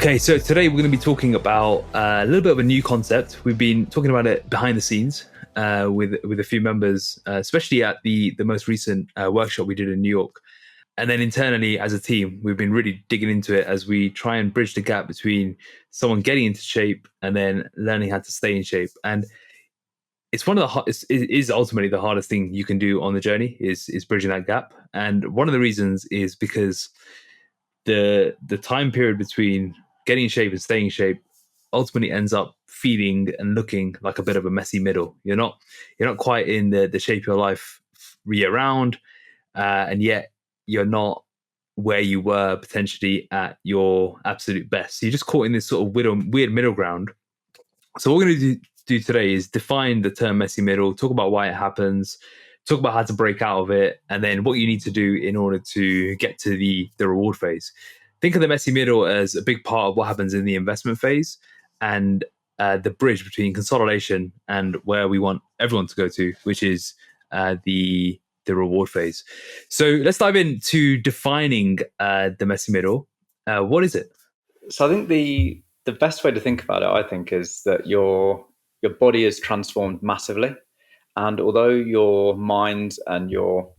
Okay, so today we're going to be talking about a little bit of a new concept. We've been talking about it behind the scenes with a few members, especially at the most recent workshop we did in New York. And then internally as a team, we've been really digging into it as we try and bridge the gap between someone getting into shape and then learning how to stay in shape. And it's it is ultimately the hardest thing you can do on the journey is bridging that gap. And one of the reasons is because the time period between getting in shape and staying in shape ultimately ends up feeling and looking like a bit of a messy middle. You're not quite in the shape of your life year round, and yet you're not where you were potentially at your absolute best. So you're just caught in this sort of weird middle ground. So what we're going to do today is define the term messy middle, talk about why it happens, talk about how to break out of it, and then what you need to do in order to get to the reward phase. Think of the messy middle as a big part of what happens in the investment phase and the bridge between consolidation and where we want everyone to go to, which is the reward phase. So let's dive into defining the messy middle. What is it? So I think the best way to think about it, I think, is that your body is transformed massively. And although your mind and your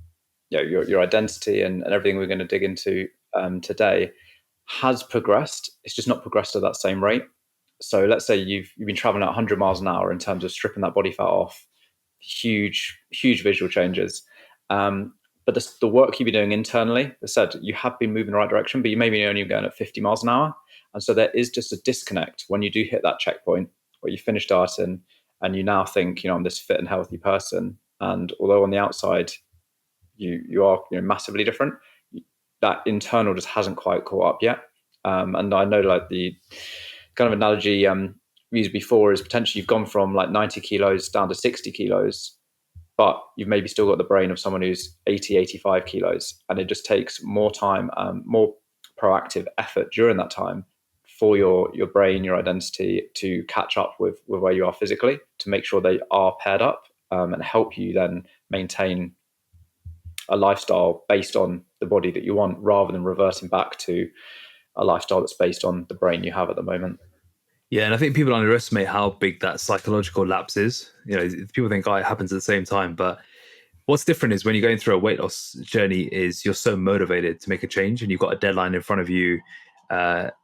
identity and everything we're going to dig into today has progressed, it's just not progressed at that same rate. So let's say you've been traveling at 100 miles an hour in terms of stripping that body fat off, huge visual changes. But the work you've been doing internally, as I said, you have been moving in the right direction, but you may be only going at 50 miles an hour. And so there is just a disconnect when you do hit that checkpoint where you finish dieting and you now think, I'm this fit and healthy person. And although on the outside you are massively different, that internal just hasn't quite caught up yet. And I know like the kind of analogy used before is potentially you've gone from like 90 kilos down to 60 kilos, but you've maybe still got the brain of someone who's 80, 85 kilos. And it just takes more time, more proactive effort during that time for your brain, your identity to catch up with where you are physically, to make sure they are paired up and help you then maintain a lifestyle based on the body that you want, rather than reverting back to a lifestyle that's based on the brain you have at the moment. Yeah, and I think people underestimate how big that psychological lapse is. People think, it happens at the same time, but what's different is when you're going through a weight loss journey is you're so motivated to make a change and you've got a deadline in front of you,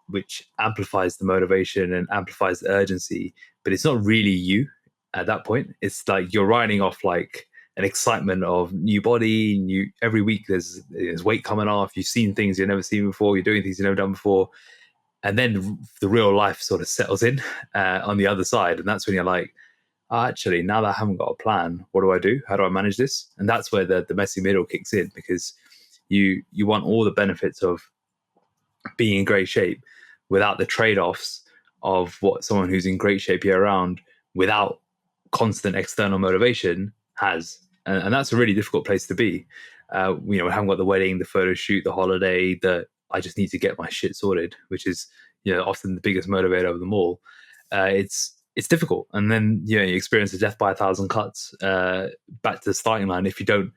which amplifies the motivation and amplifies the urgency, but it's not really you at that point. It's like you're riding off like an excitement of new body, every week there's weight coming off, you've seen things you've never seen before, you're doing things you've never done before. And then the real life sort of settles in on the other side. And that's when you're like, actually, now that I haven't got a plan, what do I do? How do I manage this? And that's where the messy middle kicks in, because you want all the benefits of being in great shape without the trade-offs of what someone who's in great shape year round without constant external motivation has. And that's a really difficult place to be. We haven't got the wedding, the photo shoot, the holiday, I just need to get my shit sorted, which is, often the biggest motivator of them all. It's difficult. And then, you experience a death by 1,000 cuts back to the starting line if you don't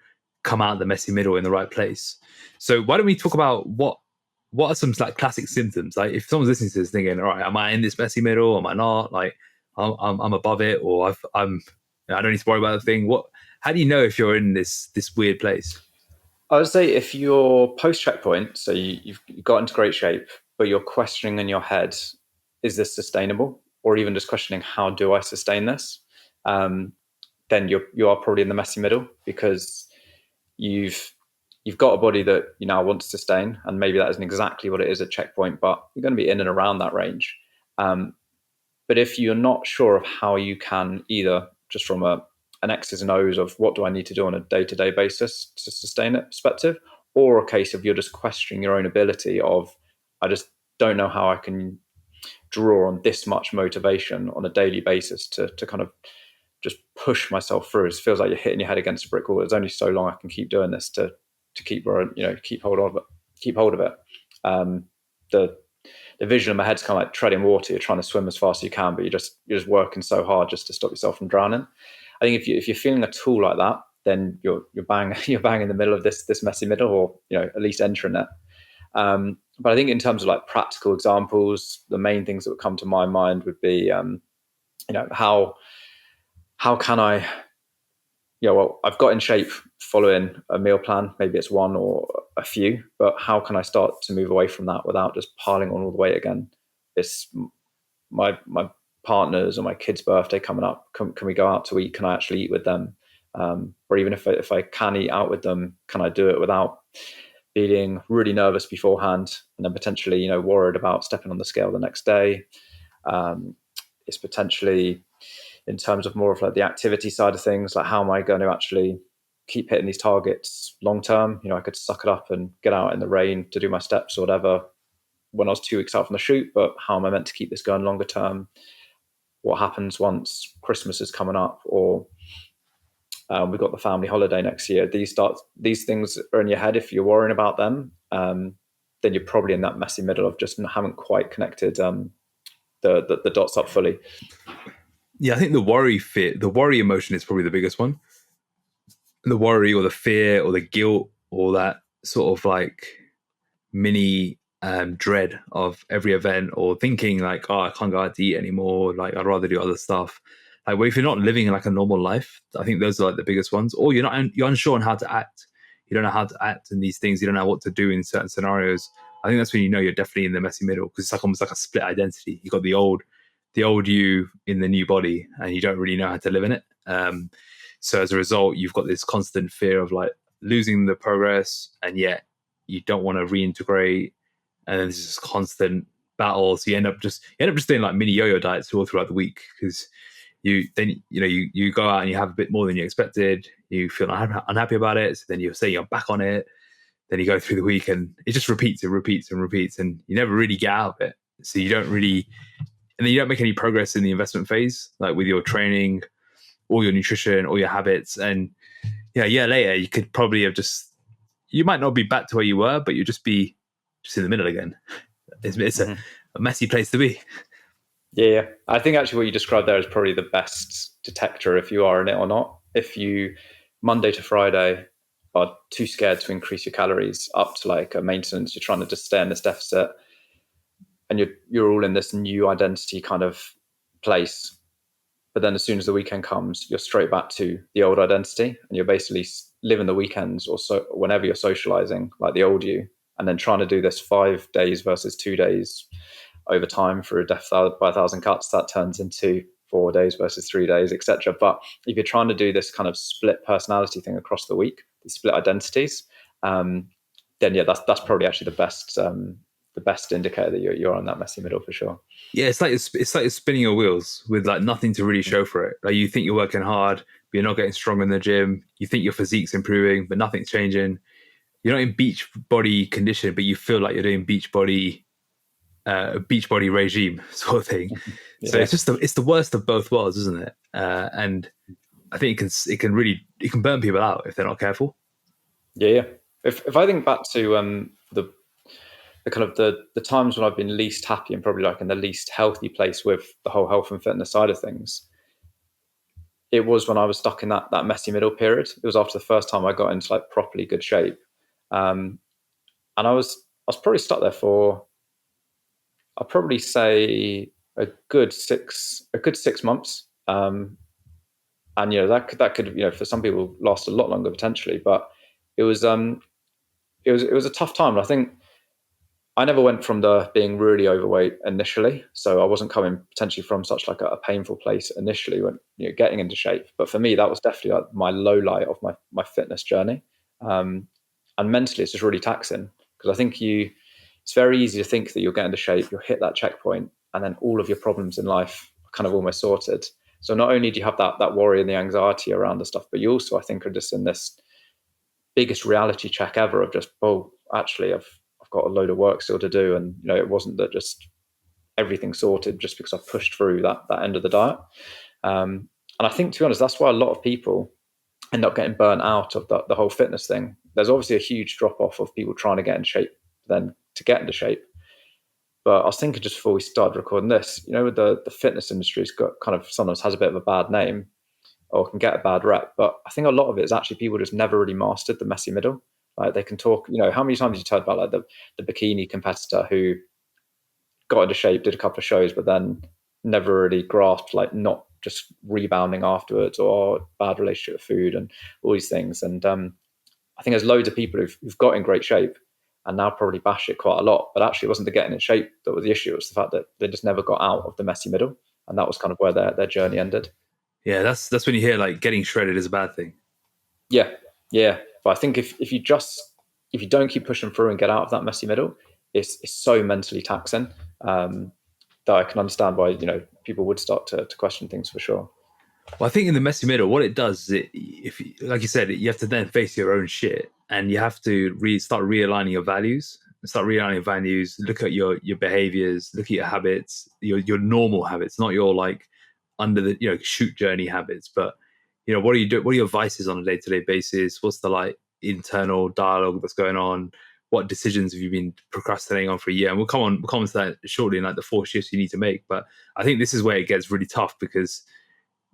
come out of the messy middle in the right place. So why don't we talk about what are some like classic symptoms? Like if someone's listening to this thinking, all right, am I in this messy middle? Am I not? Like I'm above it, or I don't need to worry about the thing. How do you know if you're in this weird place? I would say if you're post checkpoint, so you've got into great shape, but you're questioning in your head, is this sustainable? Or even just questioning, how do I sustain this? Then you are probably in the messy middle, because you've got a body that you now want to sustain, and maybe that isn't exactly what it is at checkpoint, but you're going to be in and around that range. But if you're not sure of how you can, either just from an X's and O's of what do I need to do on a day-to-day basis to sustain it perspective, or a case of you're just questioning your own ability of, I just don't know how I can draw on this much motivation on a daily basis to kind of just push myself through. It feels like you're hitting your head against a brick wall. There's only so long I can keep doing this to keep hold of it. The vision in my head's kind of like treading water. You're trying to swim as fast as you can, but you're just working so hard just to stop yourself from drowning. I think if you're feeling at all like that, then you're bang in the middle of this messy middle, or at least entering it. But I think in terms of like practical examples, the main things that would come to my mind would be, how can I, well, I've got in shape following a meal plan. Maybe it's one or a few, but how can I start to move away from that without just piling on all the weight again? It's my partner's or my kid's birthday coming up. Can we go out to eat? Can I actually eat with them? Or even if I can eat out with them, can I do it without being really nervous beforehand and then potentially, worried about stepping on the scale the next day? It's potentially in terms of more of like the activity side of things, like how am I going to actually keep hitting these targets long term? I could suck it up and get out in the rain to do my steps or whatever when I was 2 weeks out from the shoot, but how am I meant to keep this going longer term? What happens once Christmas is coming up, or we've got the family holiday next year? These things are in your head. If you're worrying about them, then you're probably in that messy middle of just haven't quite connected the dots up fully. Yeah, I think the worry emotion is probably the biggest one. The worry or the fear or the guilt or that sort of like mini dread of every event, or thinking like, oh, I can't go out to eat anymore. Like, I'd rather do other stuff. Like, well, if you're not living like a normal life, I think those are like the biggest ones. Or you're unsure on how to act. You don't know how to act in these things. You don't know what to do in certain scenarios. I think that's when you're definitely in the messy middle, because it's like almost like a split identity. You got the old you in the new body, and you don't really know how to live in it. So as a result, you've got this constant fear of like losing the progress, and yet you don't want to reintegrate, and then there's this constant battle. So you end up just doing like mini yo-yo diets all throughout the week, because you go out and you have a bit more than you expected. You feel unhappy about it, so then you say you're back on it. Then you go through the week, and it just repeats and repeats and repeats, and you never really get out of it. So you don't really, and then you don't make any progress in the investment phase, like with your training, all your nutrition, all your habits. And a year later, you could probably have you might not be back to where you were, but you'll just be in the middle again. It's a messy place to be. Yeah. I think actually what you described there is probably the best detector if you are in it or not. If you, Monday to Friday, are too scared to increase your calories up to like a maintenance, you're trying to just stay in this deficit, and you're all in this new identity kind of place. But then as soon as the weekend comes, you're straight back to the old identity, and you're basically living the weekends or so whenever you're socializing like the old you, and then trying to do this 5 days versus 2 days over time for a death by 1,000 cuts, that turns into 4 days versus 3 days, etc. But if you're trying to do this kind of split personality thing across the week, these split identities, then that's probably actually the best indicator that you're on that messy middle for sure. Yeah, it's like you're spinning your wheels with like nothing to really show for it. Like, you think you're working hard, but you're not getting stronger in the gym. You think your physique's improving, but nothing's changing. You're not in beach body condition, but you feel like you're doing beach body regime sort of thing. Yeah. So it's the worst of both worlds, isn't it? And I think it can burn people out if they're not careful. Yeah. If I think back to the kind of the times when I've been least happy and probably like in the least healthy place with the whole health and fitness side of things, it was when I was stuck in that messy middle period. It was after the first time I got into like properly good shape, and I was probably stuck there for, I'll probably say a good 6 months. And that could for some people last a lot longer potentially, but it was a tough time. And I think I never went from being really overweight initially, so I wasn't coming potentially from such like a painful place initially when getting into shape. But for me, that was definitely like my low light of my fitness journey, and mentally it's just really taxing, because I think it's very easy to think that you'll get into shape, you'll hit that checkpoint, and then all of your problems in life are kind of almost sorted. So not only do you have that worry and the anxiety around the stuff, but you also, I think, are just in this biggest reality check ever of just, oh, actually, I've got a load of work still to do, and it wasn't that just everything sorted just because I pushed through that end of the diet. And I think, to be honest, that's why a lot of people end up getting burnt out of the whole fitness thing. There's obviously a huge drop off of people trying to get in shape then to get into shape. But I was thinking just before we started recording this, the fitness industry's got kind of sometimes has a bit of a bad name or can get a bad rep. But I think a lot of it is actually people just never really mastered the messy middle. Like they can talk, how many times have you heard about like the bikini competitor who got into shape, did a couple of shows, but then never really grasped like not just rebounding afterwards, or bad relationship with food and all these things. And I think there's loads of people who've got in great shape and now probably bash it quite a lot, but actually it wasn't the getting in shape that was the issue. It was the fact that they just never got out of the messy middle. And that was kind of where their journey ended. Yeah, that's when you hear like getting shredded is a bad thing. Yeah. But I think if you don't keep pushing through and get out of that messy middle, it's so mentally taxing that I can understand why people would start to question things for sure. Well, I think in the messy middle, what it does is, if like you said, you have to then face your own shit, and you have to start realigning your values. Look at your behaviors, look at your habits, your normal habits, not your like under the shoot journey habits, but what are you doing? What are your vices on a day-to-day basis? What's the like internal dialogue that's going on? What decisions have you been procrastinating on for a year? And we'll come on to that shortly in like the 4 shifts you need to make. But I think this is where it gets really tough, because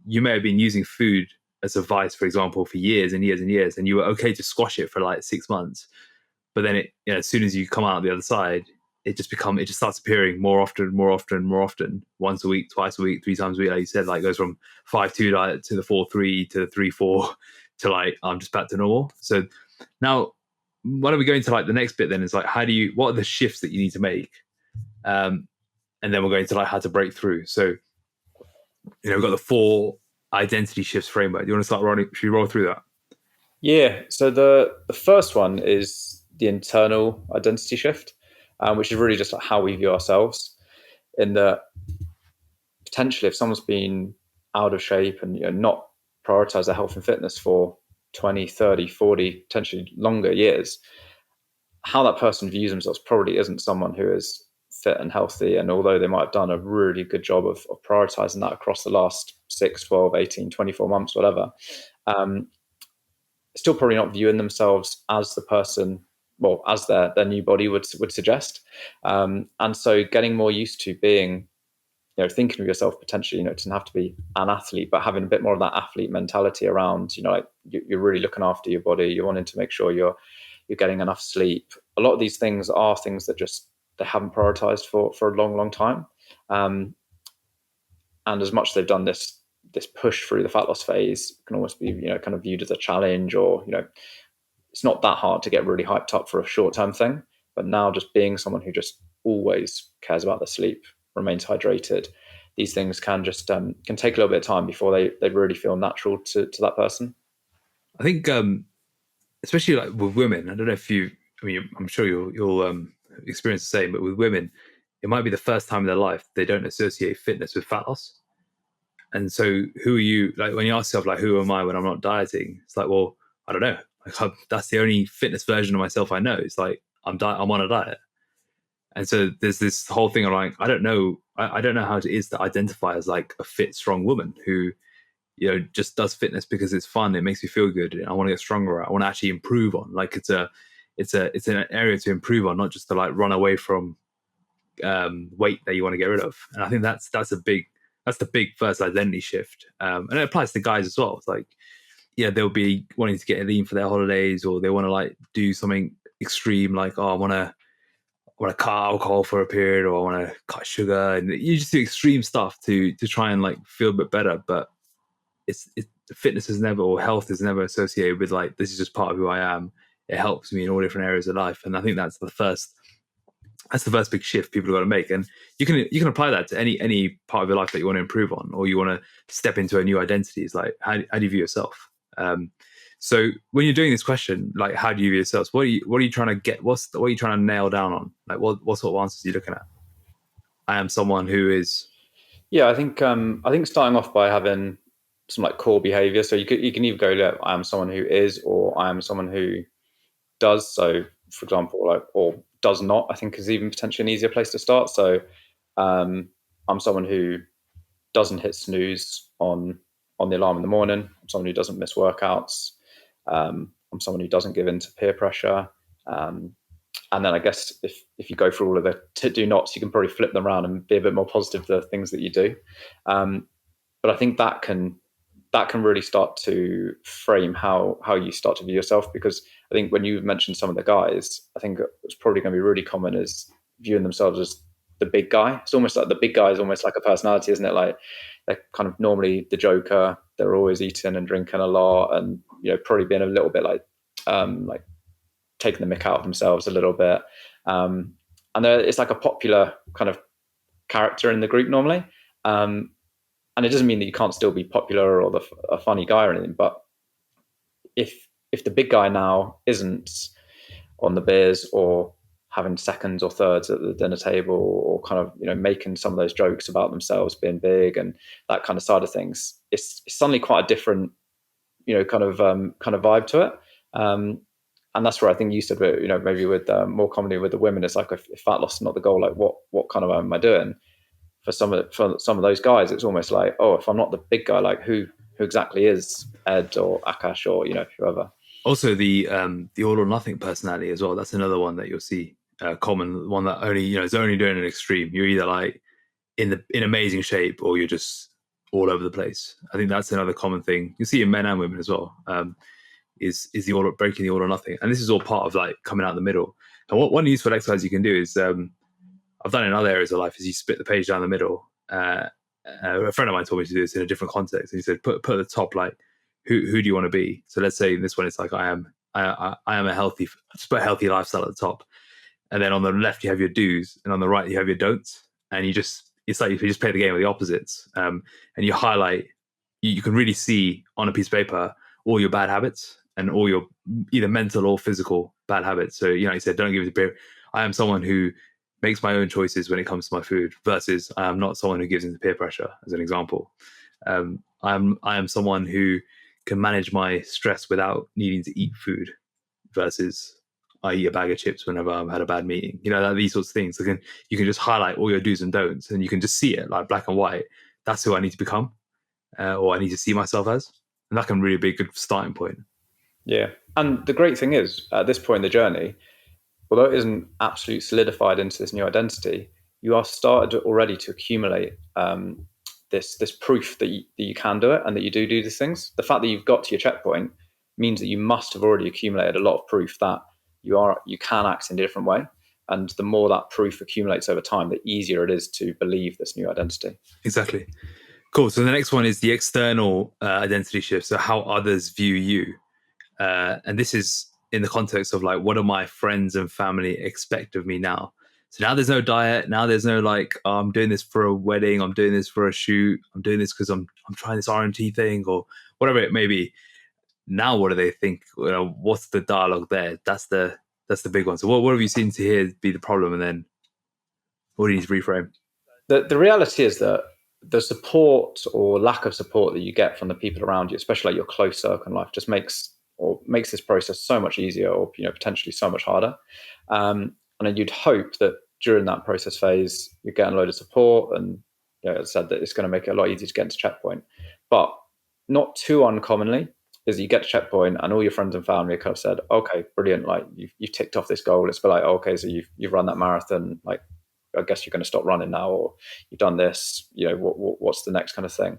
you may have been using food as a vice, for example, for years and years and years, and you were okay to squash it for like 6 months. But then as soon as you come out the other side, it just starts appearing more often, once a week, twice a week, 3 times a week. Like you said, like goes from 5-2 diet to the 4-3 to the 3-4 to like, I'm just back to normal. So now why don't we go into like the next bit then, is like, what are the shifts that you need to make? And then we're going to like how to break through. So, we've got the 4 identity shifts framework. Do you want to start rolling? Should we roll through that? Yeah. So the first one is the internal identity shift, which is really just like how we view ourselves. In that, potentially, if someone's been out of shape and not prioritize their health and fitness for 20, 30, 40, potentially longer years, how that person views themselves probably isn't someone who is fit and healthy. And although they might have done a really good job of prioritizing that across the last 6, 12, 18, 24 months, whatever, still probably not viewing themselves as the person, well, as their new body would suggest. And so getting more used to being, thinking of yourself potentially, it doesn't have to be an athlete, but having a bit more of that athlete mentality around, like you're really looking after your body. You're wanting to make sure you're getting enough sleep. A lot of these things are things that just they haven't prioritized for a long time. And as much as they've done this push through the fat loss phase, can almost be, kind of viewed as a challenge, or, it's not that hard to get really hyped up for a short-term thing. But now just being someone who just always cares about their sleep, remains hydrated, these things can just can take a little bit of time before they really feel natural to that person. I think especially like with women, I don't know if I'm sure you'll experience the same, but with women, it might be the first time in their life they don't associate fitness with fat loss. And so who are you, like when you ask yourself, like, who am I when I'm not dieting? It's like, well, I don't know. Like, that's the only fitness version of myself I know. It's like, I'm on a diet. And so there's this whole thing of like, I don't know how it is to identify as like a fit, strong woman who, just does fitness because it's fun. It makes me feel good. I want to get stronger. I want to actually improve on. Like it's an area to improve on, not just to like run away from weight that you want to get rid of. And I think that's the big first identity shift. And it applies to guys as well. It's like, they'll be wanting to get lean for their holidays, or they want to like do something extreme, like, oh, I want to cut alcohol for a period, or I want to cut sugar, and you just do extreme stuff to try and like feel a bit better. But fitness is never, or health is never associated with like, this is just part of who I am. It helps me in all different areas of life. And I think that's the first big shift people have got to make. And you can apply that to any part of your life that you want to improve on, or you want to step into a new identity. It's like, how do you view yourself? So when you're doing this question, like, how do you view yourself? What are you trying to get? What are you trying to nail down on? Like, what sort of answers are you looking at? I am someone who is. Yeah, I think starting off by having some like core behavior. So you can either go, I am someone who is, or I am someone who does. So for example, like, or does not, I think is even potentially an easier place to start. So I'm someone who doesn't hit snooze on the alarm in the morning. I'm someone who doesn't miss workouts. I'm someone who doesn't give in to peer pressure. And then I guess if you go through all of the do nots, you can probably flip them around and be a bit more positive to the things that you do. But I think that can really start to frame how you start to view yourself, because I think when you mentioned some of the guys, I think it's probably going to be really common is viewing themselves as the big guy. It's almost like the big guy is almost like a personality, isn't it? Like they're kind of normally the joker. They're always eating and drinking a lot, and probably being a little bit like taking the mick out of themselves a little bit. And it's like a popular kind of character in the group normally. And it doesn't mean that you can't still be popular or a funny guy or anything, but if the big guy now isn't on the beers or having seconds or thirds at the dinner table, or kind of making some of those jokes about themselves being big and that kind of side of things, it's suddenly quite a different kind of vibe to it. And that's where I think you said, maybe with more commonly with the women, it's like if fat loss is not the goal, like what kind of am I doing? For some of those guys, it's almost like, oh, if I'm not the big guy, like who exactly is Ed or Akash or whoever. Also, the all or nothing personality as well. That's another one that you'll see common. One that only is only doing an extreme. You're either like in amazing shape or you're just all over the place. I think that's another common thing you see in men and women as well. Is the breaking the all or nothing, and this is all part of like coming out in the middle. And one useful exercise you can do is I've done in other areas of life is you split the page down the middle. A friend of mine told me to do this in a different context. And he said, put at the top, like, who do you want to be? So let's say in this one, it's like, I am a healthy, just put a healthy lifestyle at the top. And then on the left, you have your do's, and on the right, you have your don'ts. And it's like if you just play the game of the opposites. And you highlight, you can really see on a piece of paper all your bad habits and all your either mental or physical bad habits. So, you said, don't give it to peer. I am someone who makes my own choices when it comes to my food, versus I am not someone who gives into peer pressure, as an example. I am someone who can manage my stress without needing to eat food, versus I eat a bag of chips whenever I've had a bad meeting. These sorts of things. You can just highlight all your do's and don'ts, and you can just see it like black and white. That's who I need to become, or I need to see myself as. And that can really be a good starting point. Yeah. And the great thing is, at this point in the journey, although it isn't absolutely solidified into this new identity, you are started already to accumulate this proof that you can do it and that you do these things. The fact that you've got to your checkpoint means that you must have already accumulated a lot of proof that you can act in a different way. And the more that proof accumulates over time, the easier it is to believe this new identity. Exactly. Cool. So the next one is the external identity shift. So how others view you. And this is in the context of like, what do my friends and family expect of me now? So now there's no diet. Now there's no like, oh, I'm doing this for a wedding. I'm doing this for a shoot. I'm doing this because I'm trying this RNT thing or whatever it may be. Now, what do they think? What's the dialogue there? That's the big one. So what have you seen to hear be the problem? And then what do you need to reframe? The reality is that the support or lack of support that you get from the people around you, especially like your close circle in life, just makes this process so much easier, or potentially so much harder. And then you'd hope that during that process phase, you're getting a load of support, and as I said, that it's going to make it a lot easier to get into checkpoint. But not too uncommonly is you get to checkpoint and all your friends and family kind of said, okay, brilliant, like you've ticked off this goal. It's like, okay, so you've run that marathon, like I guess you're going to stop running now, or you've done this, what's the next kind of thing?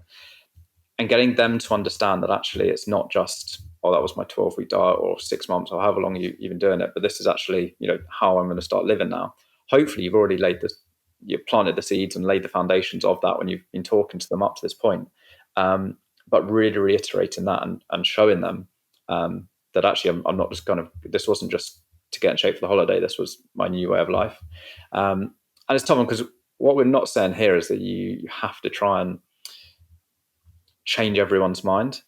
And getting them to understand that actually it's not just, oh, that was my 12-week diet or 6 months or however long you've been doing it, but this is actually, how I'm going to start living now. Hopefully you've already you've planted the seeds and laid the foundations of that when you've been talking to them up to this point. But really reiterating that and showing them that actually I'm not just this wasn't just to get in shape for the holiday, this was my new way of life. And it's tough because what we're not saying here is that you have to try and change everyone's mind.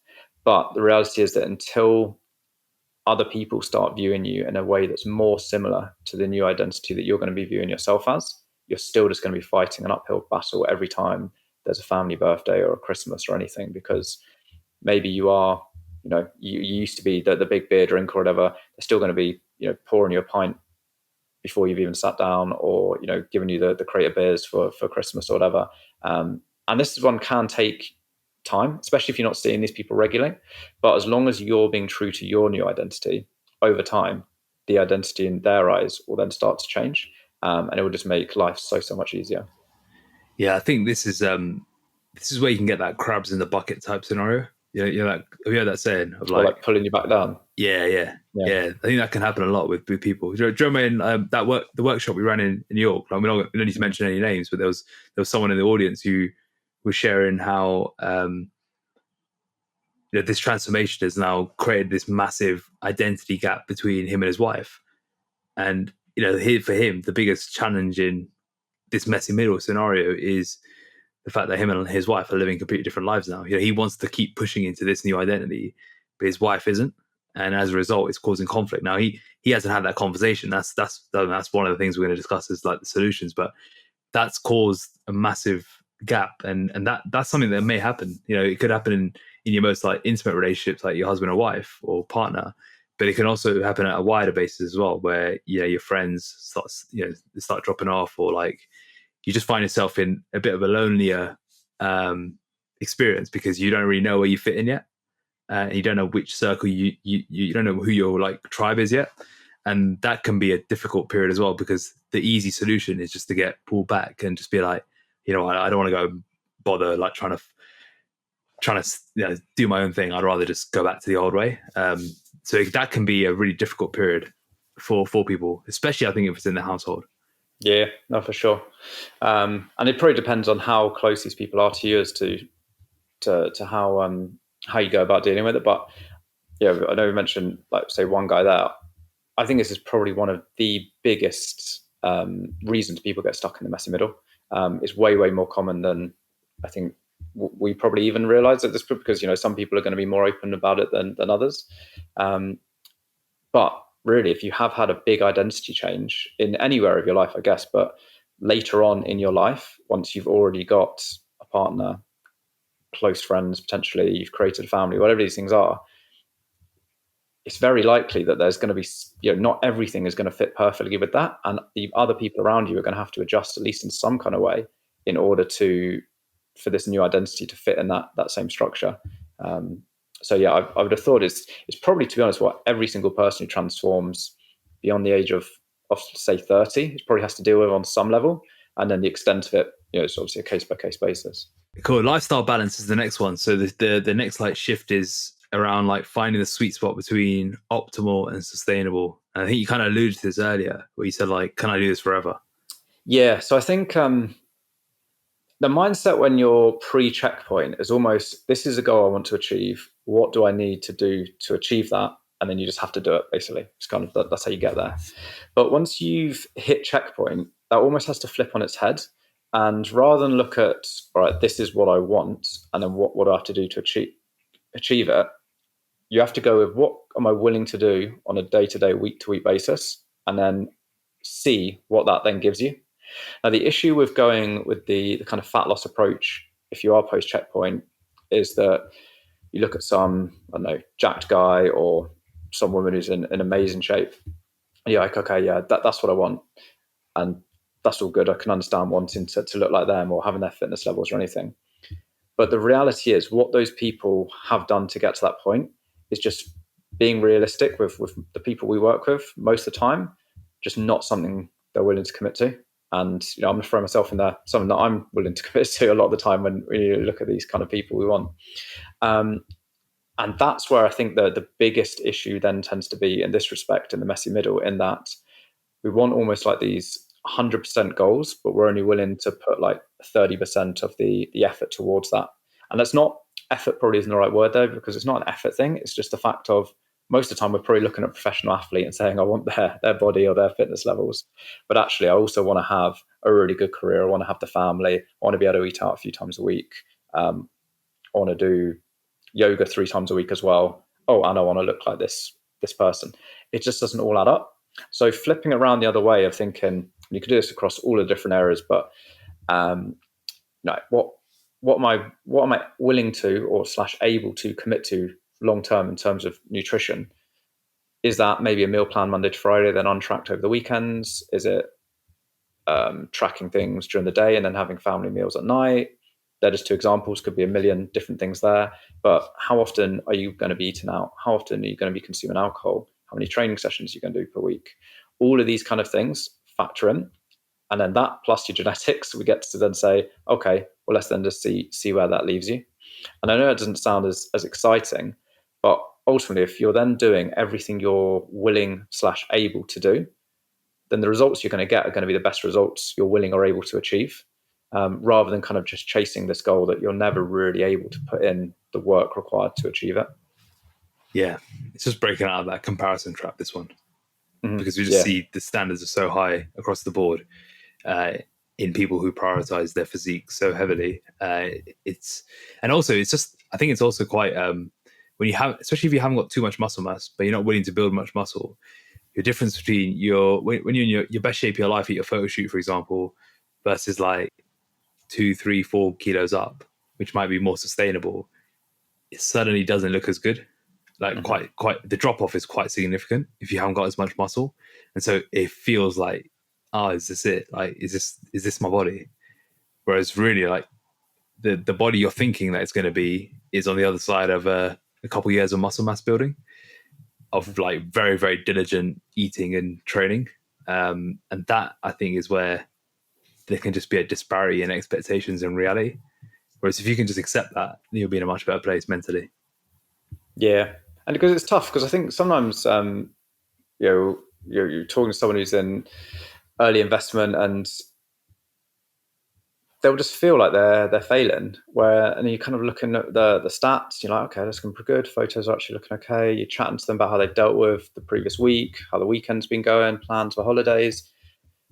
But the reality is that until other people start viewing you in a way that's more similar to the new identity that you're going to be viewing yourself as, you're still just going to be fighting an uphill battle every time there's a family birthday or a Christmas or anything, because maybe you are, you used to be the big beer drinker or whatever. They're still going to be, pouring you a pint before you've even sat down, or, giving you the crate of beers for Christmas or whatever. And this one can take time, especially if you're not seeing these people regularly. But as long as you're being true to your new identity, over time, the identity in their eyes will then start to change, and it will just make life so much easier. Yeah, I think this is where you can get that crabs in the bucket type scenario. Have you heard that saying of Or like, like pulling you back down. yeah. Yeah. I think that can happen a lot with people. Do you remember the workshop we ran in New York? Like, we don't need to mention any names, but there was someone in the audience who was sharing how this transformation has now created this massive identity gap between him and his wife. And for him, the biggest challenge in this messy middle scenario is the fact that him and his wife are living completely different lives now. He wants to keep pushing into this new identity, but his wife isn't, and as a result, it's causing conflict. Now he hasn't had that conversation. That's one of the things we're going to discuss is like the solutions, but that's caused a massive gap, and that's something that may happen. It could happen in your most like intimate relationships, like your husband or wife or partner, but it can also happen at a wider basis as well, where your friends start dropping off, or like you just find yourself in a bit of a lonelier experience because you don't really know where you fit in yet. You don't know which circle you don't know who your like tribe is yet. And that can be a difficult period as well, because the easy solution is just to get pulled back and just be like, I don't want to go bother like trying to do my own thing. I'd rather just go back to the old way. So that can be a really difficult period for people, especially I think if it's in the household. Yeah, no, for sure. And it probably depends on how close these people are to you as to how you go about dealing with it. But yeah, I know we mentioned, like, say, one guy there. I think this is probably one of the biggest reasons people get stuck in the messy middle. It's way more common than I think we probably even realize at this point, because some people are going to be more open about it than others. But really, if you have had a big identity change in any area of your life, I guess, but later on in your life, once you've already got a partner, close friends, potentially you've created a family, whatever these things are, it's very likely that there's going to be, not everything is going to fit perfectly with that. And the other people around you are going to have to adjust, at least in some kind of way, in order for this new identity to fit in that same structure. So yeah, I would have thought it's probably, to be honest, what every single person who transforms beyond the age of say 30, it probably has to deal with on some level. And then the extent of it, it's obviously a case by case basis. Cool. Lifestyle balance is the next one. So the next like shift is around like finding the sweet spot between optimal and sustainable. And I think you kind of alluded to this earlier, where you said like, can I do this forever? Yeah. So I think the mindset when you're pre-checkpoint is almost, this is a goal I want to achieve. What do I need to do to achieve that? And then you just have to do it, basically. It's kind of, that's how you get there. But once you've hit checkpoint, that almost has to flip on its head. And rather than look at, all right, this is what I want, and then what do I have to do to achieve it, you have to go with what am I willing to do on a day-to-day, week-to-week basis, and then see what that then gives you. Now, the issue with going with the kind of fat loss approach, if you are post-checkpoint, is that you look at some, I don't know, jacked guy or some woman who's in amazing shape, and you're like, okay, yeah, that's what I want. And that's all good. I can understand wanting to look like them or having their fitness levels or anything. But the reality is what those people have done to get to that point is just being realistic with the people we work with most of the time, just not something they're willing to commit to. And I'm going to throw myself in there, something that I'm willing to commit to a lot of the time when you look at these kind of people we want. And that's where I think the biggest issue then tends to be in this respect, in the messy middle, in that we want almost like these 100% goals, but we're only willing to put like 30% of the effort towards that. And that's not, effort probably isn't the right word there, because it's not an effort thing. It's just the fact of most of the time we're probably looking at a professional athlete and saying, I want their body or their fitness levels. But actually, I also want to have a really good career. I want to have the family. I want to be able to eat out a few times a week. I want to do yoga 3 times a week as well. Oh, and I want to look like this person. It just doesn't all add up. So flipping around the other way of thinking, you can do this across all the different areas, but what am I willing to or / able to commit to long term in terms of nutrition? Is that maybe a meal plan Monday to Friday, then untracked over the weekends? Is it tracking things during the day and then having family meals at night? They're just 2 examples. Could be a million different things there. But how often are you going to be eating out? How often are you going to be consuming alcohol? How many training sessions are you going to do per week? All of these kind of things factor in. And then that plus your genetics, we get to then say, okay, well, let's then just see where that leaves you. And I know it doesn't sound as exciting, but ultimately, if you're then doing everything you're willing/able to do, then the results you're going to get are going to be the best results you're willing or able to achieve, rather than kind of just chasing this goal that you're never really able to put in the work required to achieve it. Yeah, it's just breaking out of that comparison trap, this one, because we just Yeah. see the standards are so high across the board in people who prioritize their physique so heavily. And also it's just, I think it's also quite when you have, especially if you haven't got too much muscle mass, but you're not willing to build much muscle. Your difference between when you're in your best shape of your life at your photo shoot, for example, versus like 2, 3, 4 kilos up, which might be more sustainable, it suddenly doesn't look as good. Like quite the drop off is quite significant if you haven't got as much muscle, and so it feels like, oh, is this it? Like, is this my body? Whereas really, like the body you're thinking that it's going to be is on the other side of a couple of years of muscle mass building, of like very, very diligent eating and training, and that I think is where there can just be a disparity in expectations and reality. Whereas if you can just accept that, you'll be in a much better place mentally. Yeah, and because it's tough, because I think sometimes you're talking to someone who's in early investment, and they'll just feel like they're failing. And you're kind of looking at the stats, you're like, okay, that's looking pretty good. Photos are actually looking okay. You're chatting to them about how they've dealt with the previous week, how the weekend's been going, plans for holidays.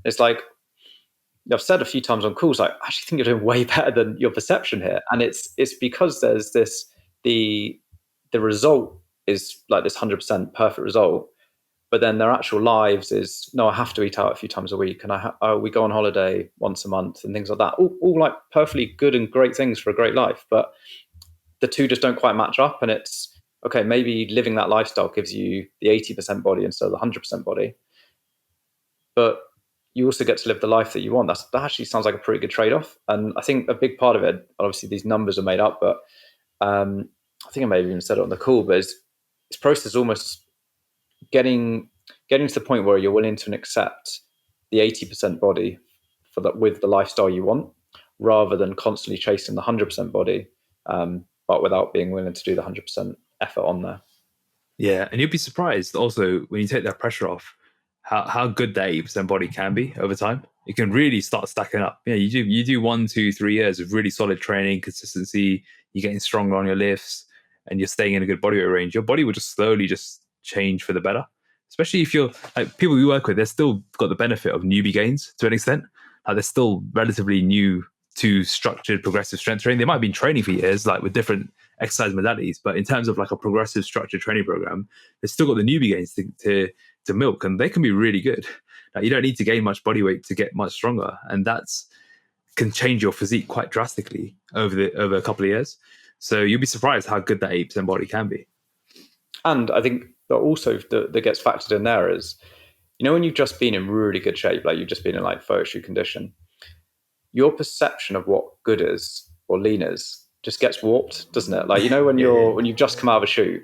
It's like, I've said a few times on calls, like, I actually think you're doing way better than your perception here. And it's because there's this, the result is like this 100% perfect result, but then their actual lives is, no, I have to eat out a few times a week, and we go on holiday once a month and things like that. All like perfectly good and great things for a great life, but the two just don't quite match up. And it's, okay, maybe living that lifestyle gives you the 80% body instead of the 100% body, but you also get to live the life that you want. That actually sounds like a pretty good trade-off. And I think a big part of it, obviously these numbers are made up, but I think I may have even said it on the call, but it's process almost getting to the point where you're willing to accept the 80% body with the lifestyle you want, rather than constantly chasing the 100% body, but without being willing to do the 100% effort on there. Yeah, and you'd be surprised also when you take that pressure off, how good that 80% body can be over time. It can really start stacking up. Yeah, you do 1, 2, 3 years of really solid training, consistency. You're getting stronger on your lifts, and you're staying in a good body weight range. Your body will just slowly just change for the better. Especially if you're like people we work with, they're still got the benefit of newbie gains to an extent. Like they're still relatively new to structured progressive strength training. They might have been training for years, like with different exercise modalities, but in terms of like a progressive structured training program, they've still got the newbie gains to milk, and they can be really good. Like you don't need to gain much body weight to get much stronger, and that's can change your physique quite drastically over a couple of years. So you'll be surprised how good that 8% body can be. And I think that also that gets factored in there is, when you've just been in really good shape, like you've just been in like photo shoot condition, your perception of what good is or lean is just gets warped, doesn't it? Like, when when you've just come out of a shoot,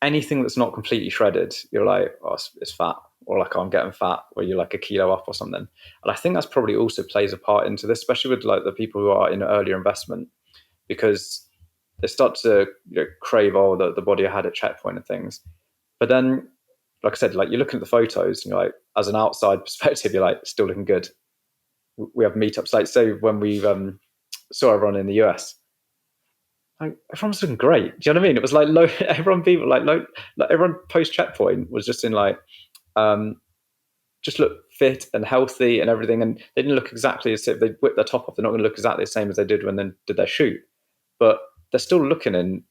anything that's not completely shredded, you're like, oh, it's fat, or like, oh, I'm getting fat, or you're like a kilo up or something. And I think that's probably also plays a part into this, especially with like the people who are in earlier investment, because they start to crave the body I had at checkpoint and things. But then, like I said, like you're looking at the photos and you're like, as an outside perspective, you're like, still looking good. We have meetups, like say when we saw everyone in the US, like everyone was looking great. Do you know what I mean? It was like everyone post checkpoint was just in like just look fit and healthy and everything, and they didn't look exactly as if they whipped their top off. They're not going to look exactly the same as they did when they did their shoot, but they're still looking in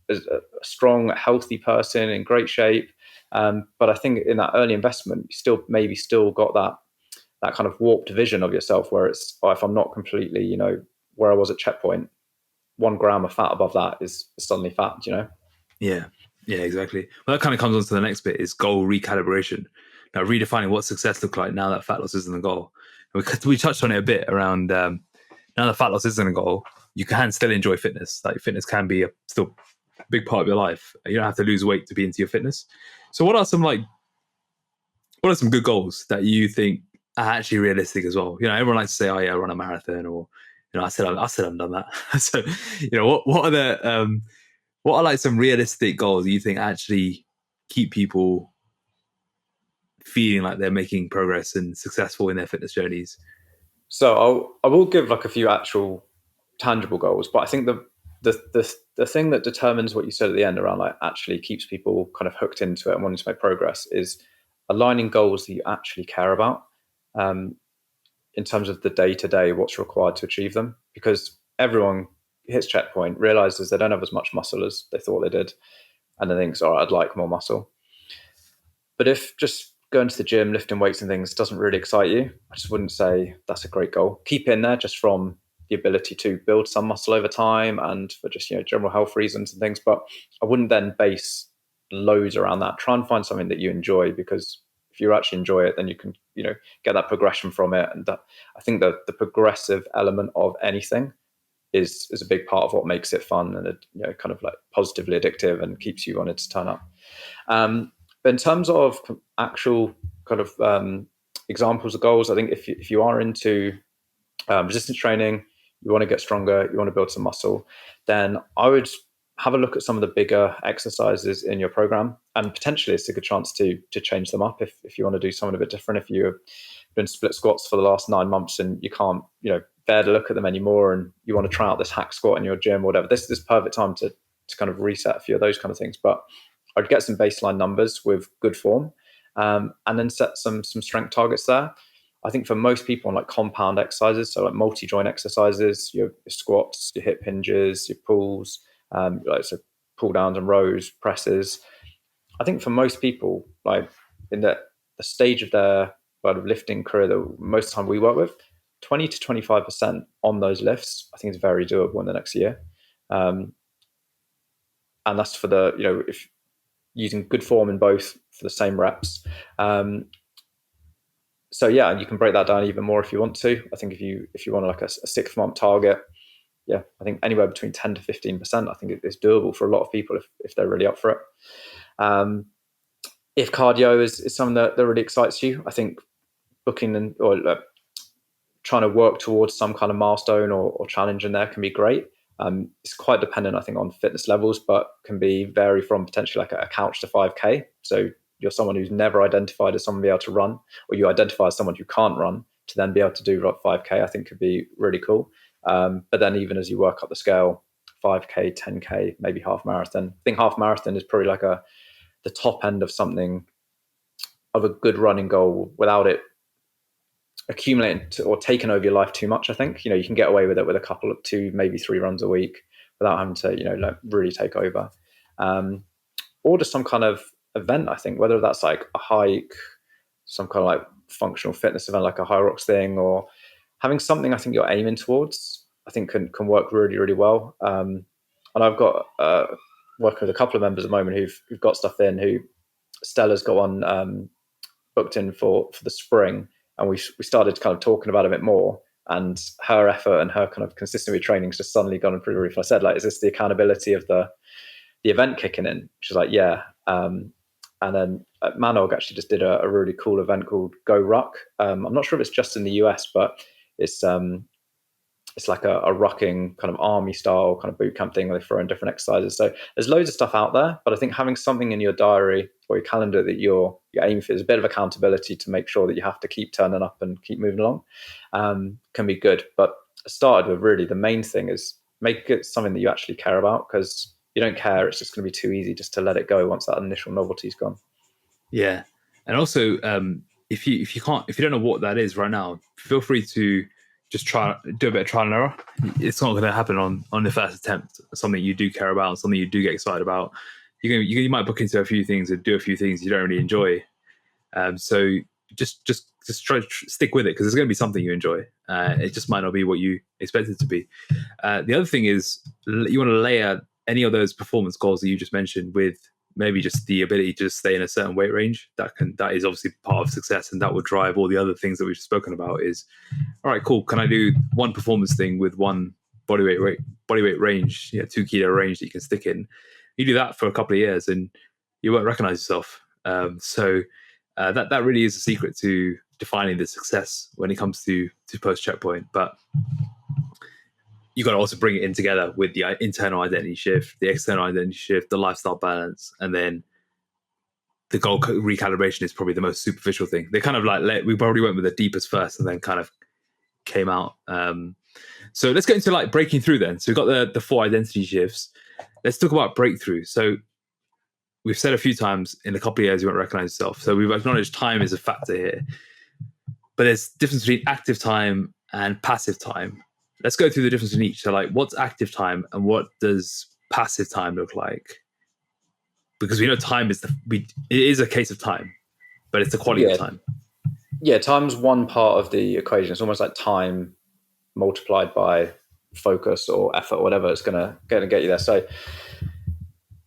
as a strong, healthy person in great shape. But I think in that early investment, you still got that kind of warped vision of yourself where it's, oh, if I'm not completely, where I was at checkpoint, 1 gram of fat above that is suddenly fat, Yeah, exactly. Well, that kind of comes on to the next bit, is goal recalibration. Now, redefining what success looks like now that fat loss isn't the goal. We touched on it a bit around now that fat loss isn't a goal, you can still enjoy fitness. Like fitness can be still a big part of your life. You don't have to lose weight to be into your fitness. So what are some good goals that you think are actually realistic as well? Everyone likes to say, oh yeah, run a marathon or I said I've done that. So, what are what are like some realistic goals you think actually keep people feeling like they're making progress and successful in their fitness journeys? So I will give like a few actual tangible goals, but I think the thing that determines what you said at the end around like actually keeps people kind of hooked into it and wanting to make progress is aligning goals that you actually care about, in terms of the day to day, what's required to achieve them. Because everyone hits checkpoint, realizes they don't have as much muscle as they thought they did, and then thinks, all right, I'd like more muscle. But if just going to the gym, lifting weights and things doesn't really excite you, I just wouldn't say that's a great goal. Keep in there just from the ability to build some muscle over time and for just general health reasons and things. But I wouldn't then base loads around that. Try and find something that you enjoy, because if you actually enjoy it, then you can get that progression from it. And I think that the progressive element of anything is a big part of what makes it fun and kind of like positively addictive and keeps you wanting to turn up. But in terms of actual kind of examples of goals, I think if you are into resistance training, you want to get stronger, you want to build some muscle, then I would have a look at some of the bigger exercises in your program, and potentially it's a good chance to change them up if you want to do something a bit different. If you've been split squats for the last 9 months and you can't bear to look at them anymore, and you want to try out this hack squat in your gym or whatever, this is perfect time to kind of reset a few of those kind of things. But I'd get some baseline numbers with good form, and then set some strength targets there. I think for most people on like compound exercises, so like multi-joint exercises, your squats, your hip hinges, your pulls, so pull downs and rows, presses. I think for most people, like in the stage of their lifting career that most of the time we work with, 20 to 25% on those lifts, I think is very doable in the next year. And that's for if using good form in both for the same reps. So yeah, you can break that down even more if you want to. I think if you want like a 6-month target, yeah, I think anywhere between 10 to 15%, I think it's doable for a lot of people if they're really up for it. If cardio is something that really excites you, I think booking or trying to work towards some kind of milestone or challenge in there can be great. It's quite dependent, I think, on fitness levels, but can vary from potentially like a couch to 5K. So you're someone who's never identified as someone be able to run, or you identify as someone who can't run, to then be able to do 5K, I think could be really cool. But then even as you work up the scale, 5K, 10K, maybe half marathon. I think half marathon is probably like the top end of something, of a good running goal, without it accumulating or taking over your life too much. I think you can get away with it with a couple of 2, maybe 3 runs a week without having to like really take over, or just some kind of event. I think whether that's like a hike, some kind of like functional fitness event like a high rocks thing, or having something I think you're aiming towards, I think can work really, really well. And I've got working with a couple of members at the moment who've got stuff in, who Stella's got one booked in for the spring, and we started kind of talking about it a bit more, and her effort and her kind of consistency training's just suddenly gone through the roof. I said, like, is this the accountability of the event kicking in? She's like, yeah. And then Manog actually just did a really cool event called Go Ruck. I'm not sure if it's just in the US, but it's like a rucking kind of army style kind of boot camp thing where they throw in different exercises. So there's loads of stuff out there, but I think having something in your diary or your calendar that you're aiming for is a bit of accountability to make sure that you have to keep turning up and keep moving along, can be good. But I started with really the main thing is make it something that you actually care about, because you don't care, it's just going to be too easy just to let it go once that initial novelty's gone. Yeah. And also, if you don't know what that is right now, feel free to just do a bit of trial and error. It's not going to happen on the first attempt. Something you do care about, something you do get excited about. You might book into a few things and do a few things you don't really enjoy. So just try to stick with it, because there's going to be something you enjoy. It just might not be what you expect it to be. The other thing is you want to layer any of those performance goals that you just mentioned with maybe just the ability to stay in a certain weight range. That is obviously part of success, and that will drive all the other things that we've spoken about. Is, all right, cool, can I do one performance thing with one bodyweight range, 2 kilo range that you can stick in? You do that for a couple of years and you won't recognize yourself. So that really is a secret to defining the success when it comes to post checkpoint. But you got to also bring it in together with the internal identity shift, the external identity shift, the lifestyle balance, and then the goal recalibration is probably the most superficial thing. They kind of like we probably went with the deepest first, and then kind of came out. So let's get into like breaking through then. So we've got the 4 identity shifts. Let's talk about breakthrough. So we've said a few times in a couple of years you won't recognize yourself. So we've acknowledged time is a factor here, but there's difference between active time and passive time. Let's go through the difference in each. So like, what's active time and what does passive time look like? Because we know time is it is a case of time, but it's the quality of time. Yeah, time's one part of the equation. It's almost like time multiplied by focus or effort or whatever. It's gonna get you there. So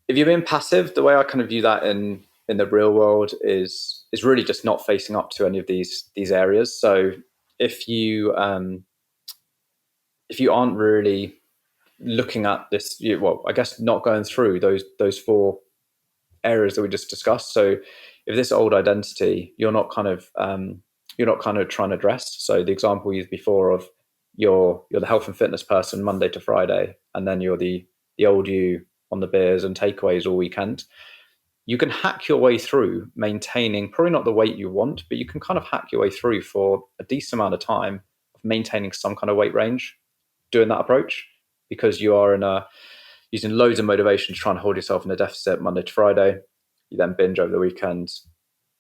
if you're being passive, the way I kind of view that in the real world is really just not facing up to any of these areas. So if you aren't really looking at this, I guess not going through those 4 areas that we just discussed. So if this old identity, you're not kind of trying to address. So the example we used before of you're the health and fitness person Monday to Friday, and then you're the old you on the beers and takeaways all weekend. You can hack your way through maintaining probably not the weight you want, but you can kind of hack your way through for a decent amount of time of maintaining some kind of weight range, doing that approach, because you are using loads of motivation to try and hold yourself in a deficit Monday to Friday. You then binge over the weekend.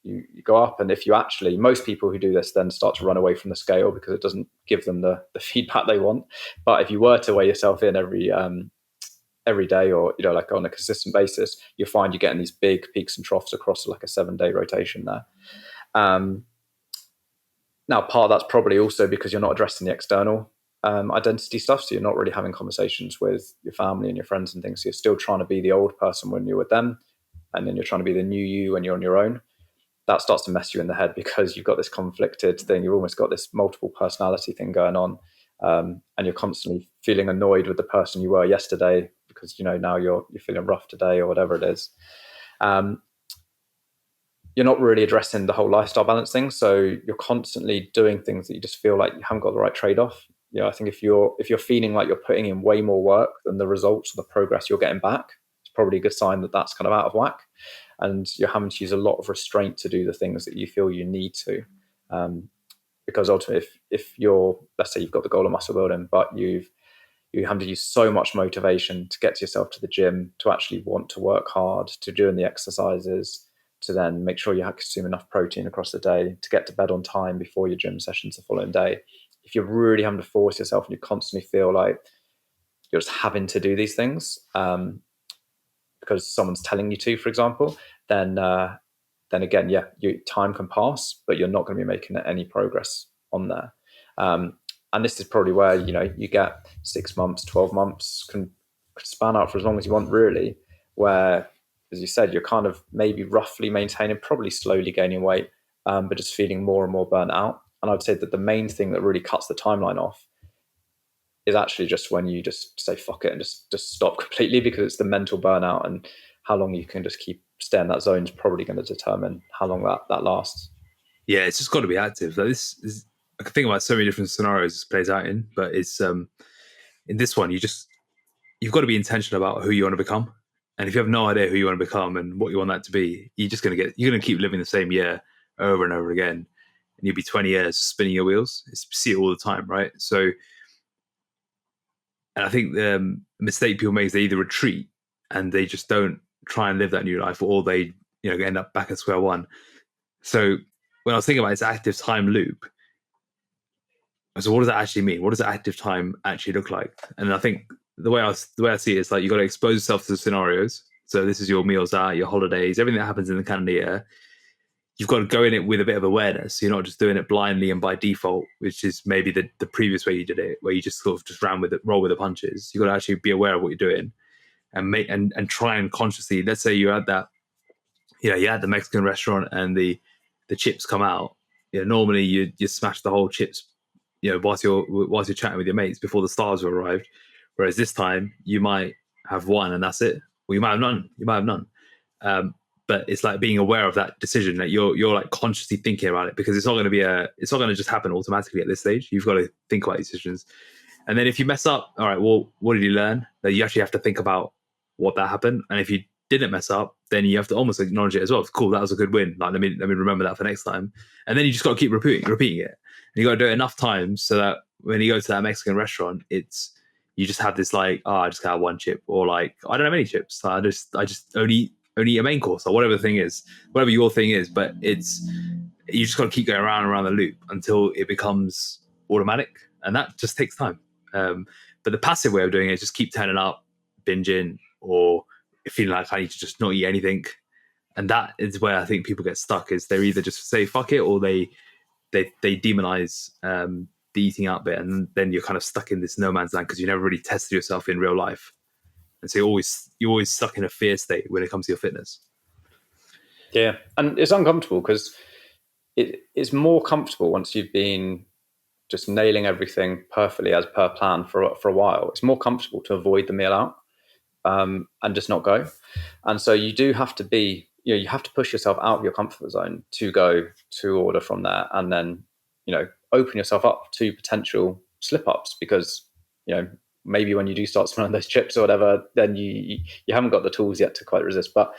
You go up, and if you actually, most people who do this then start to run away from the scale because it doesn't give them the feedback they want. But if you were to weigh yourself in every day, or like on a consistent basis, you'll find you're getting these big peaks and troughs across like a 7-day rotation there. Now, part of that's probably also because you're not addressing the external identity stuff, so you're not really having conversations with your family and your friends and things. So you're still trying to be the old person when you're with them, and then you're trying to be the new you when you're on your own. That starts to mess you in the head because you've got this conflicted thing. You've almost got this multiple personality thing going on, and you're constantly feeling annoyed with the person you were yesterday because now you're feeling rough today or whatever it is. You're not really addressing the whole lifestyle balance thing, so you're constantly doing things that you just feel like you haven't got the right trade-off. I think if you're feeling like you're putting in way more work than the results or the progress you're getting back, it's probably a good sign that that's kind of out of whack. And you're having to use a lot of restraint to do the things that you feel you need to. Because ultimately, if you're, let's say you've got the goal of muscle building, but you have to use so much motivation to get yourself to the gym, to actually want to work hard, to doing the exercises, to then make sure you consume enough protein across the day, to get to bed on time before your gym sessions the following day. If you're really having to force yourself and you constantly feel like you're just having to do these things, because someone's telling you to, for example, then again, time can pass, but you're not going to be making any progress on there. And this is probably where, you get 6 months, 12 months, can span out for as long as you want, really, where, as you said, you're kind of maybe roughly maintaining, probably slowly gaining weight, but just feeling more and more burnt out. And I would say that the main thing that really cuts the timeline off is actually just when you just say fuck it and just stop completely, because it's the mental burnout, and how long you can just keep staying in that zone is probably going to determine how long that lasts. Yeah, it's just got to be active. Like this is, I can think about so many different scenarios this plays out in, but it's in this one you've got to be intentional about who you want to become. And if you have no idea who you want to become and what you want that to be, you're going to keep living the same year over and over again, and you'll be 20 years spinning your wheels. You see it all the time, right? So, and I think the mistake people make is they either retreat and they just don't try and live that new life, or they end up back at square one. So when I was thinking about this active time loop, so what does that actually mean? What does active time actually look like? And I think the way I see it is like you got to expose yourself to the scenarios. So this is your meals out, your holidays, everything that happens in the calendar year. You've got to go in it with a bit of awareness. You're not just doing it blindly and by default, which is maybe the previous way you did it, where you just sort of just roll with the punches. You've got to actually be aware of what you're doing and try and consciously, let's say you're at that, you're at the Mexican restaurant and the chips come out. Normally you smash the whole chips, whilst you're chatting with your mates before the stars have arrived. Whereas this time you might have one and that's it. Or you might have none. But it's like being aware of that decision, that you're like consciously thinking about it, because it's not going to just happen automatically at this stage. You've got to think about these decisions. And then if you mess up, all right, well, what did you learn? That you actually have to think about what that happened. And if you didn't mess up, then you have to almost acknowledge it as well. It's cool, that was a good win. Like, let me remember that for next time. And then you just got to keep repeating it. And you got to do it enough times so that when you go to that Mexican restaurant, you just have this like, I just got one chip, or like, I don't have any chips. I just only eat a main course, or whatever the thing is, whatever your thing is. But you just got to keep going around and around the loop until it becomes automatic, and that just takes time. But the passive way of doing it is just keep turning up, binging, or feeling like I need to just not eat anything. And that is where I think people get stuck, is they're either just say fuck it, or they demonize the eating out bit, and then you're kind of stuck in this no man's land because you never really tested yourself in real life. And so you're always stuck in a fear state when it comes to your fitness. Yeah, and it's uncomfortable because it's more comfortable once you've been just nailing everything perfectly as per plan for a while. It's more comfortable to avoid the meal out and just not go. And so you do have to be, you have to push yourself out of your comfort zone to go to order from there, and then, open yourself up to potential slip ups, because, maybe when you do start smelling those chips or whatever, then you haven't got the tools yet to quite resist. But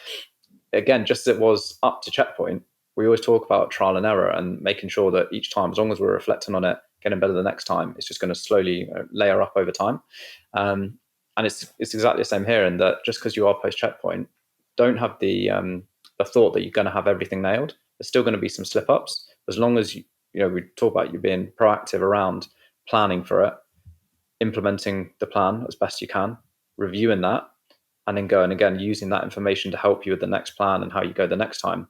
again, just as it was up to checkpoint, we always talk about trial and error and making sure that each time, as long as we're reflecting on it, getting better the next time, it's just going to slowly layer up over time. And it's exactly the same here, in that just because you are post checkpoint, don't have the thought that you're going to have everything nailed. There's still going to be some slip ups. As long as we talk about you being proactive around planning for it, implementing the plan as best you can, reviewing that, and then going again, using that information to help you with the next plan and how you go the next time.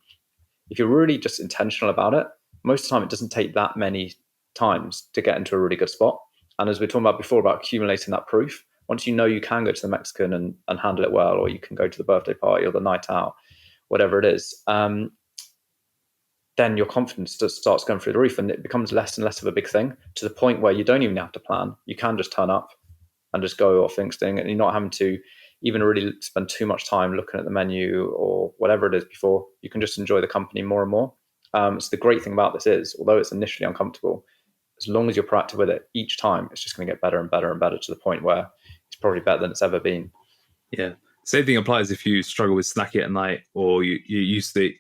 If you're really just intentional about it, most of the time it doesn't take that many times to get into a really good spot. And as we were talking about before, about accumulating that proof, once you know you can go to the Mexican and handle it well, or you can go to the birthday party or the night out, whatever it is, then your confidence just starts going through the roof, and it becomes less and less of a big thing, to the point where you don't even have to plan. You can just turn up and just go off instinct, and you're not having to even really spend too much time looking at the menu or whatever it is before. You can just enjoy the company more and more. So the great thing about this is, although it's initially uncomfortable, as long as you're proactive with it each time, it's just going to get better and better and better, to the point where it's probably better than it's ever been. Yeah. Same thing applies if you struggle with snacking at night, or you used to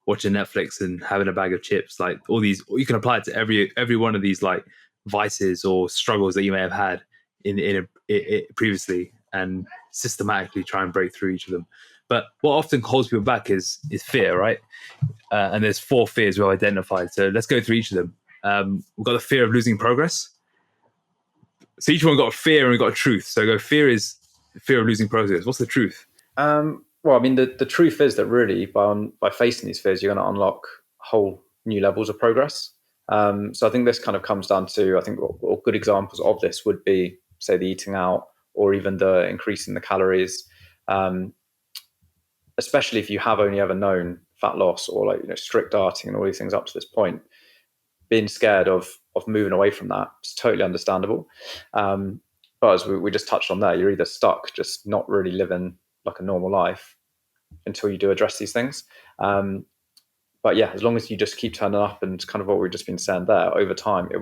watching Netflix and having a bag of chips. Like, all these, you can apply it to every one of these like vices or struggles that you may have had in previously, and systematically try and break through each of them. But what often holds people back is fear, right? And there's 4 fears we've identified. So let's go through each of them. We've got the fear of losing progress. So each one got a fear and we've got a truth. So fear is fear of losing progress. What's the truth? Well, I mean, the truth is that really by facing these fears, you're going to unlock whole new levels of progress. So I think this kind of comes down to, I think what good examples of this would be, say, the eating out, or even the increasing the calories, especially if you have only ever known fat loss, or like, strict dieting and all these things up to this point. Being scared of moving away from that is totally understandable. But as we just touched on there, you're either stuck just not really living like a normal life until you do address these things. But yeah, as long as you just keep turning up, and kind of what we've just been saying there, over time that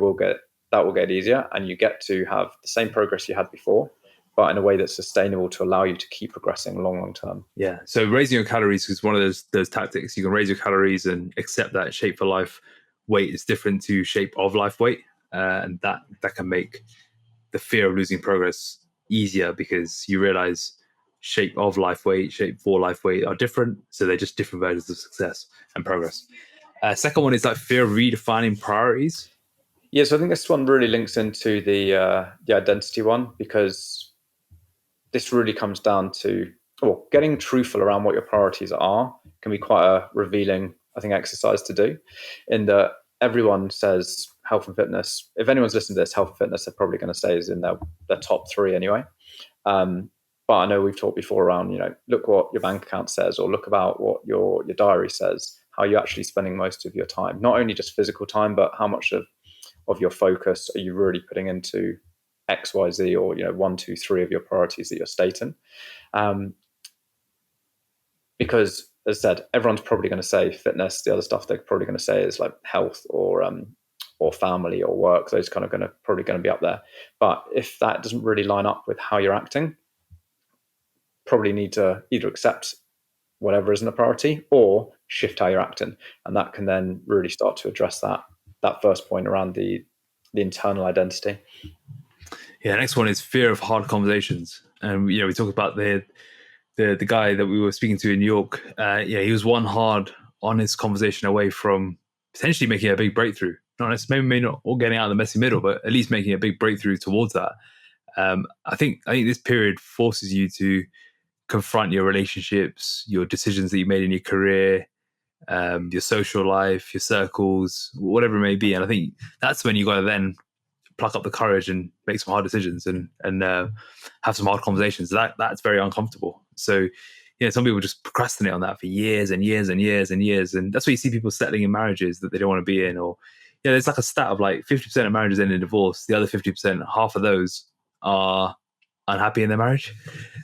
will get easier, and you get to have the same progress you had before, but in a way that's sustainable to allow you to keep progressing long term. Yeah. So raising your calories is one of those tactics. You can raise your calories and accept that shape for life weight is different to shape of life weight, and that can make the fear of losing progress easier, because you realize shape of life weight, shape for life weight are different. So they're just different versions of success and progress. Second one is like fear of redefining priorities. Yeah, so I think this one really links into the identity one, because this really comes down to, getting truthful around what your priorities are can be quite a revealing, I think, exercise to do, in that everyone says health and fitness. If anyone's listening to this, health and fitness, they're probably going to say is in their top 3 anyway. But I know we've talked before around, look what your bank account says, or look about what your diary says, how you're actually spending most of your time, not only just physical time, but how much of your focus are you really putting into X, Y, Z, or 1, 2, 3 of your priorities that you're stating. Because, as I said, everyone's probably going to say fitness. The other stuff they're probably going to say is like health, or or family or work. Those kind of probably going to be up there. But if that doesn't really line up with how you're acting, probably need to either accept whatever isn't a priority or shift how you're acting. And that can then really start to address that first point around the internal identity. Yeah, next one is fear of hard conversations. And we talked about the guy that we were speaking to in New York. He was one hard, honest conversation away from potentially making a big breakthrough. Maybe not all getting out of the messy middle, but at least making a big breakthrough towards that. I think this period forces you to confront your relationships, your decisions that you made in your career, your social life, your circles, whatever it may be. And I think that's when you got to then pluck up the courage and make some hard decisions and have some hard conversations. That's very uncomfortable. So, some people just procrastinate on that for years and years and years and years. And that's why you see people settling in marriages that they don't want to be in. Or, there's like a stat of like 50% of marriages end in divorce. The other 50%, half of those are unhappy in their marriage.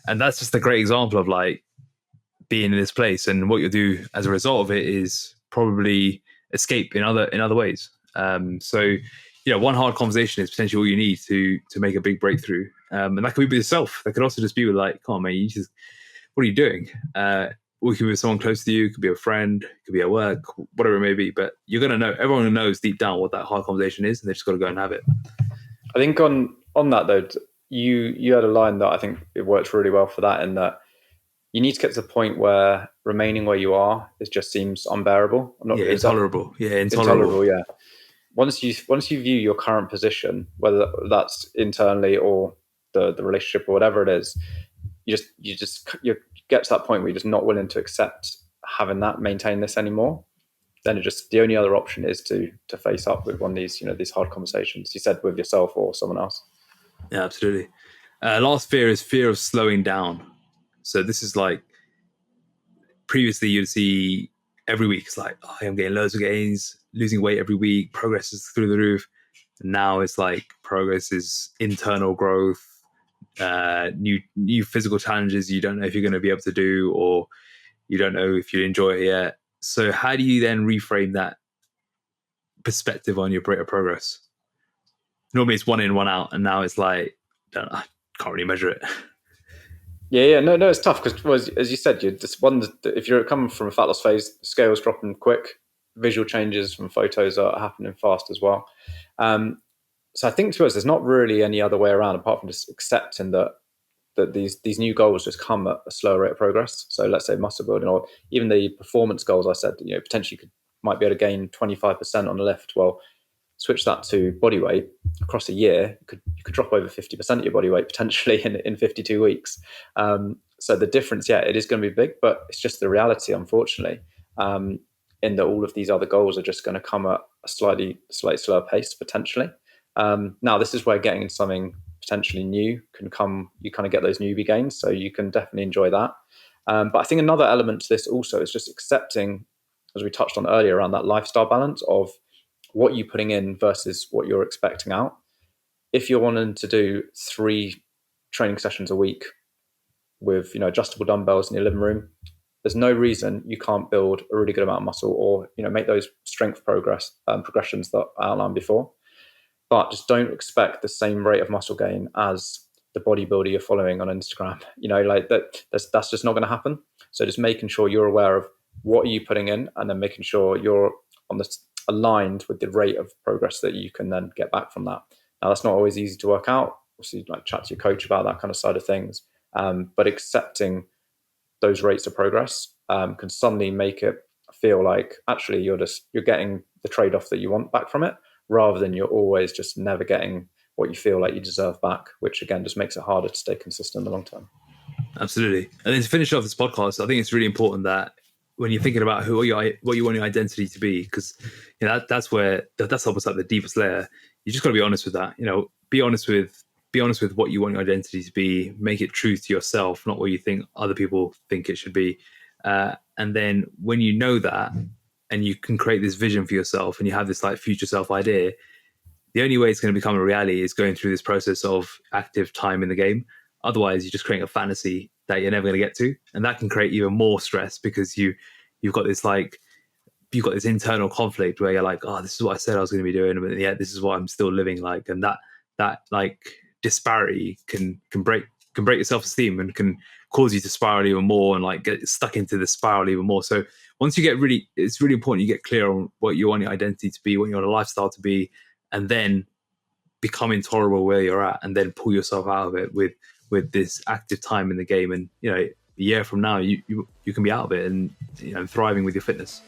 And that's just a great example of like being in this place. And what you'll do as a result of it is probably escape in other ways. So one hard conversation is potentially all you need to make a big breakthrough. And that could be with yourself. That could also just be with like, come on, man, what are you doing? Or it could be with someone close to you. It could be a friend. It could be at work, whatever it may be. But you're going to know, everyone knows deep down what that hard conversation is, and they've just got to go and have it. I think on that though, you had a line that I think it works really well for that, in that you need to get to the point where remaining where you are, it just seems unbearable. Intolerable. Intolerable. Yeah. Once you view your current position, whether that's internally or the relationship or whatever it is, you get to that point where you're just not willing to accept maintain this anymore. Then the only other option is to face up with one of these hard conversations. You said with yourself or someone else. Yeah, absolutely. Last fear is fear of slowing down. So this is like, previously you'd see every week, it's like, I'm getting loads of gains, losing weight every week, progress is through the roof. And now it's like progress is internal growth, new physical challenges you don't know if you're going to be able to do, or you don't know if you enjoy it yet. So how do you then reframe that perspective on your rate of progress? Normally it's one in, one out, and now it's like, I can't really measure it. Yeah, no, it's tough because, as you said, if you're coming from a fat loss phase, scales dropping quick, visual changes from photos are happening fast as well. So I think to us, there's not really any other way around apart from just accepting that these new goals just come at a slower rate of progress. So let's say muscle building, or even the performance goals. I said, potentially might be able to gain 25% on the lift. Well, switch that to body weight across a year, you could drop over 50% of your body weight potentially in 52 weeks. So the difference, it is going to be big, but it's just the reality, unfortunately, in that all of these other goals are just going to come at a slightly slower pace potentially. Now, this is where getting into something potentially new can come. You kind of get those newbie gains, so you can definitely enjoy that. But I think another element to this also is just accepting, as we touched on earlier, around that lifestyle balance of what you're putting in versus what you're expecting out. If you're wanting to do 3 training sessions a week with adjustable dumbbells in your living room, there's no reason you can't build a really good amount of muscle, or make those strength progressions that I outlined before. But just don't expect the same rate of muscle gain as the bodybuilder you're following on Instagram. That's just not going to happen. So just making sure you're aware of what are you putting in, and then making sure you're aligned with the rate of progress that you can then get back from that. Now, that's not always easy to work out. Obviously, chat to your coach about that kind of side of things. But accepting those rates of progress can suddenly make it feel like actually you're getting the trade-off that you want back from it, rather than you're always just never getting what you feel like you deserve back, which again just makes it harder to stay consistent in the long term. Absolutely. And then to finish off this podcast, I think it's really important that when you're thinking about what you want your identity to be, because that's almost like the deepest layer. You just got to be honest with that. Be honest with what you want your identity to be. Make it true to yourself, not what you think other people think it should be. And then when you know that, and you can create this vision for yourself, and you have this like future self idea, the only way it's going to become a reality is going through this process of active time in the game. Otherwise, you're just creating a fantasy that you're never going to get to, and that can create even more stress because you've got this like you've got this internal conflict where you're like, oh, this is what I said I was going to be doing, but yeah, this is what I'm still living like. And that like disparity can break your self-esteem and can cause you to spiral even more and like get stuck into the spiral even more. So once you get it's really important you get clear on what you want your identity to be, what you want a lifestyle to be, and then become intolerable where you're at, and then pull yourself out of it with this active time in the game. And a year from now, you can be out of it and thriving with your fitness.